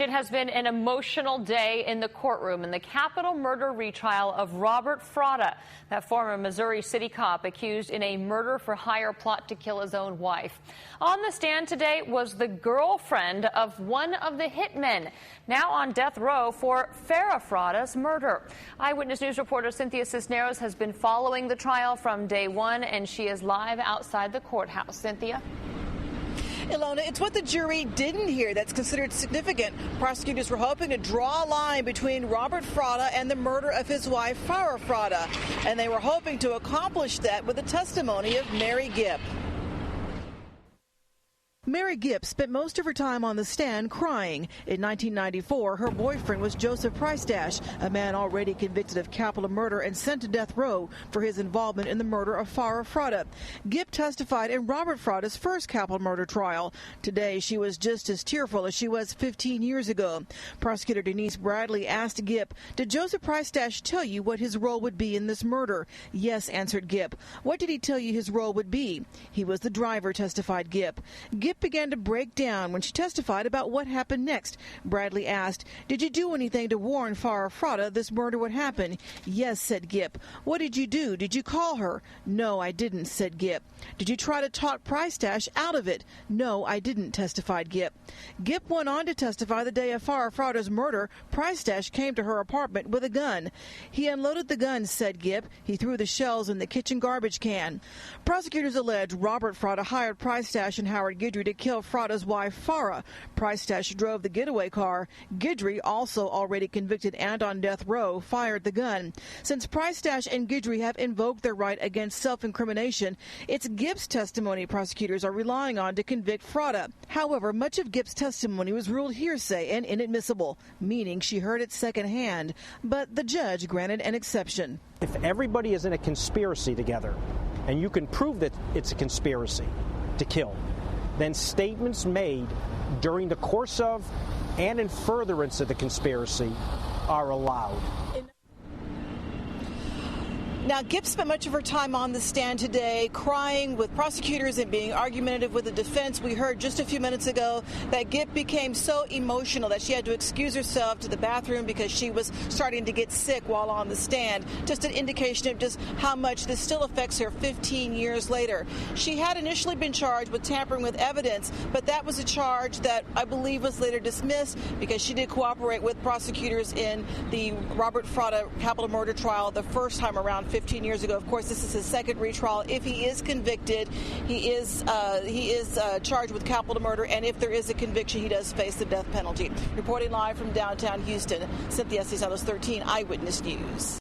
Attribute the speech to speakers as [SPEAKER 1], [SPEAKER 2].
[SPEAKER 1] It has been an emotional day in the courtroom in the capital murder retrial of Robert Fratta, that former Missouri city cop accused in a murder-for-hire plot to kill his own wife. On the stand today was the girlfriend of one of the hitmen, now on death row for Farah Fratta's murder. Eyewitness News reporter Cynthia Cisneros has been following the trial from day one, and she is live outside the courthouse. Cynthia?
[SPEAKER 2] Ilona, it's what the jury didn't hear that's considered significant. Prosecutors were hoping to draw a line between Robert Fratta and the murder of his wife, Farah Fratta, and they were hoping to accomplish that with the testimony of Mary Gipp. Mary Gipp spent most of her time on the stand crying. In 1994, her boyfriend was Joseph Price-Dash, a man already convicted of capital murder and sent to death row for his involvement in the murder of Farah Fratta. Gipp testified in Robert Fratta's first capital murder trial. Today, she was just as tearful as she was 15 years ago. Prosecutor Denise Bradley asked Gipp, "Did Joseph Price-Dash tell you what his role would be in this murder?" "Yes," answered Gipp. "What did he tell you his role would be?" "He was the driver," testified Gipp. Gipp began to break down when she testified about what happened next. Bradley asked, "Did you do anything to warn Farah Fratta this murder would happen?" "Yes," said Gipp. "What did you do? Did you call her?" "No, I didn't," said Gipp. "Did you try to talk Price-Dash out of it?" "No, I didn't," testified Gipp. Gipp went on to testify the day of Farah Fratta's murder, Price-Dash came to her apartment with a gun. "He unloaded the gun," said Gipp. "He threw the shells in the kitchen garbage can." Prosecutors allege Robert Fratta hired Price-Dash and Howard Guidry to kill Fratta's wife, Farah. Price-Dash drove the getaway car. Guidry, also already convicted and on death row, fired the gun. Since Price-Dash and Guidry have invoked their right against self-incrimination, it's Gipp's testimony prosecutors are relying on to convict Fratta. However, much of Gipp's testimony was ruled hearsay and inadmissible, meaning she heard it secondhand. But the judge granted an exception.
[SPEAKER 3] If everybody is in a conspiracy together, and you can prove that it's a conspiracy to kill, then statements made during the course of and in furtherance of the conspiracy are allowed.
[SPEAKER 2] Now, Gipp spent much of her time on the stand today crying with prosecutors and being argumentative with the defense. We heard just a few minutes ago that Gipp became so emotional that she had to excuse herself to the bathroom because she was starting to get sick while on the stand. Just an indication of just how much this still affects her 15 years later. She had initially been charged with tampering with evidence, but that was a charge that I believe was later dismissed because she did cooperate with prosecutors in the Robert Fratta capital murder trial the first time around 15 years ago. Of course, this is his second retrial. If he is convicted, he is charged with capital murder, and if there is a conviction, he does face the death penalty. Reporting live from downtown Houston, Cynthia Cisneros, 13 Eyewitness News.